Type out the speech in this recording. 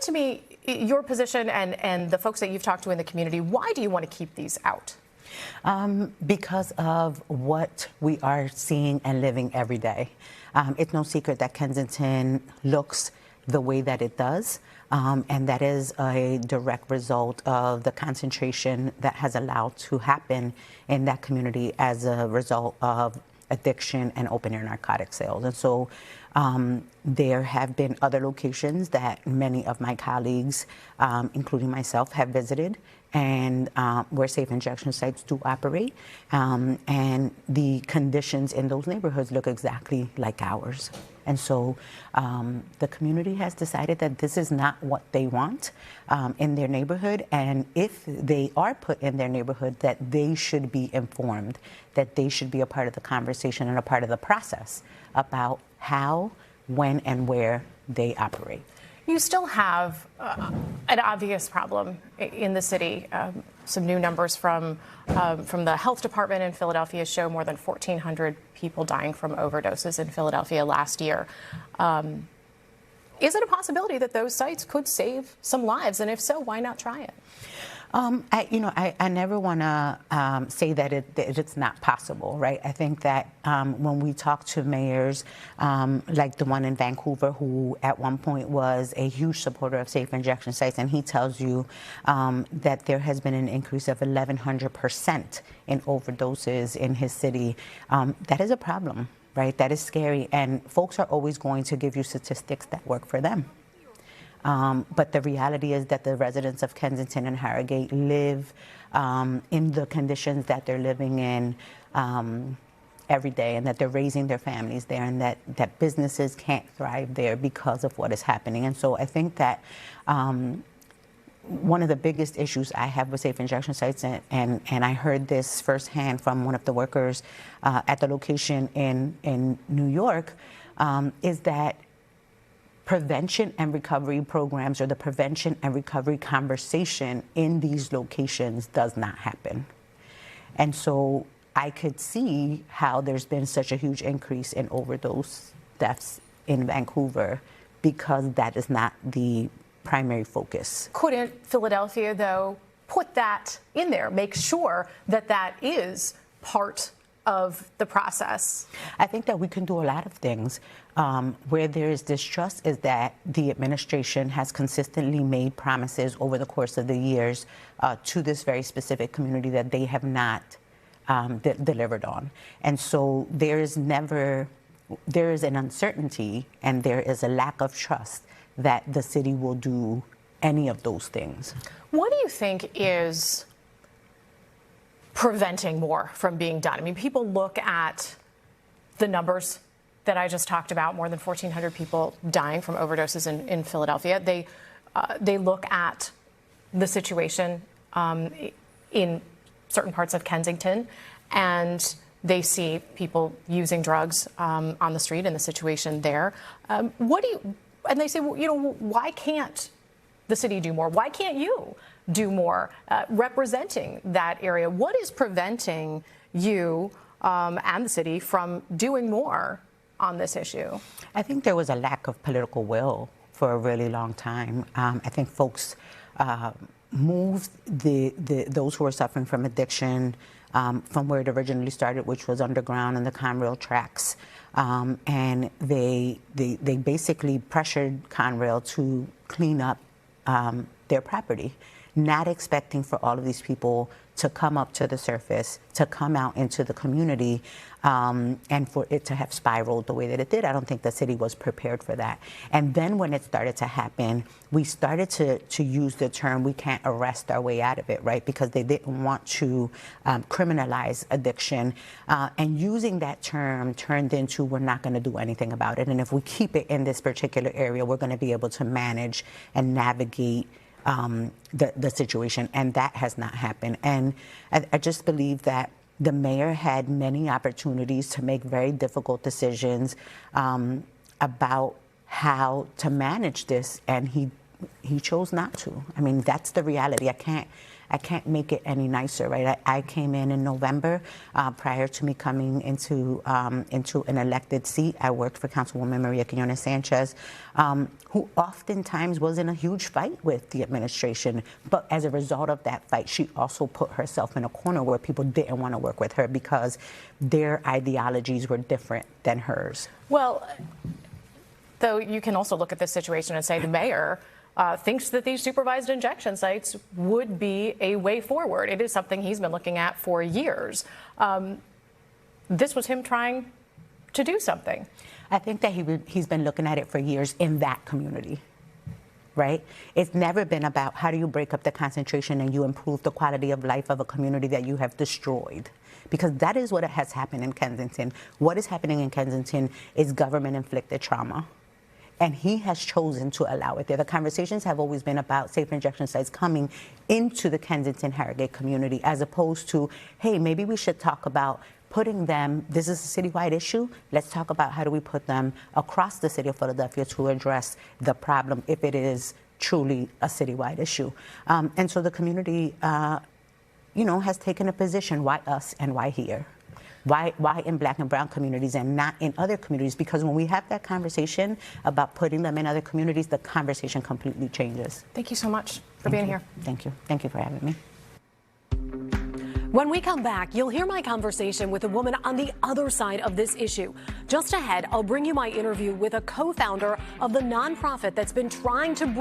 to me your position and the folks that you've talked to in the community. Why do you want to keep these out? Because of what we are seeing and living every day. It's no secret that Kensington looks the way that it does, and that is a direct result of the concentration that has allowed to happen in that community as a result of addiction and open-air narcotic sales. And so there have been other locations that many of my colleagues, including myself, have visited, and where safe injection sites do operate. And the conditions in those neighborhoods look exactly like ours. And so the community has decided that this is not what they want in their neighborhood. And if they are put in their neighborhood, that they should be informed, that they should be a part of the conversation and a part of the process about how, when, and where they operate. You still have an obvious problem in the city. Some new numbers from the health department in Philadelphia show more than 1,400 people dying from overdoses in Philadelphia last year. Is it a possibility that those sites could save some lives? And if so, why not try it? I never want to say that it's not possible, right? I think that when we talk to mayors like the one in Vancouver, who at one point was a huge supporter of safe injection sites, and he tells you that there has been an increase of 1,100% in overdoses in his city, that is a problem, right? That is scary, and folks are always going to give you statistics that work for them. But the reality is that the residents of Kensington and Harrogate live in the conditions that they're living in every day, and that they're raising their families there, and that businesses can't thrive there because of what is happening. And so I think that one of the biggest issues I have with safe injection sites, and I heard this firsthand from one of the workers at the location in New York, is that prevention and recovery programs, or the prevention and recovery conversation in these locations, does not happen. And so I could see how there's been such a huge increase in overdose deaths in Vancouver, because that is not the primary focus. Couldn't Philadelphia, though, put that in there, make sure that that is part of the process? I think that we can do a lot of things. Where there is distrust is that the administration has consistently made promises over the course of the years to this very specific community that they have not delivered on. And so there is an uncertainty, and there is a lack of trust that the city will do any of those things. What do you think is preventing more from being done? I mean, people look at the numbers that I just talked about, more than 1,400 people dying from overdoses in Philadelphia. They look at the situation in certain parts of Kensington, and they see people using drugs on the street and the situation there. And they say, well, why can't the city do more? Why can't you do more representing that area? What is preventing you and the city from doing more on this issue? I think there was a lack of political will for a really long time. I think folks moved those who are suffering from addiction from where it originally started, which was underground in the Conrail tracks, and they basically pressured Conrail to clean up their property, not expecting for all of these people to come up to the surface, to come out into the community, and for it to have spiraled the way that it did. I don't think the city was prepared for that. And then when it started to happen, we started to use the term, we can't arrest our way out of it, right? Because they didn't want to criminalize addiction. And using that term turned into, we're not going to do anything about it. And if we keep it in this particular area, we're going to be able to manage and navigate the situation, and that has not happened. And I just believe that the mayor had many opportunities to make very difficult decisions about how to manage this, and he chose not to. I mean, that's the reality. I I can't make it any nicer, right? I came in November prior to me coming into an elected seat. I worked for Councilwoman Maria Quiñones Sanchez, who oftentimes was in a huge fight with the administration. But as a result of that fight, she also put herself in a corner where people didn't want to work with her because their ideologies were different than hers. Well, though you can also look at this situation and say the mayor thinks that these supervised injection sites would be a way forward. It is something he's been looking at for years. This was him trying to do something. I think that he's been looking at it for years in that community, right? It's never been about how do you break up the concentration and you improve the quality of life of a community that you have destroyed. Because that is what has happened in Kensington. What is happening in Kensington is government-inflicted trauma. And he has chosen to allow it there. The conversations have always been about safe injection sites coming into the Kensington-Harrogate community, as opposed to, hey, maybe we should talk about putting them, this is a citywide issue, let's talk about how do we put them across the city of Philadelphia to address the problem if it is truly a citywide issue. And so the community, has taken a position, why us and why here? Why in Black and brown communities and not in other communities? Because when we have that conversation about putting them in other communities, the conversation completely changes. Thank you so much for being here. Thank you. Thank you for having me. When we come back, you'll hear my conversation with a woman on the other side of this issue. Just ahead, I'll bring you my interview with a co-founder of the nonprofit that's been trying to bring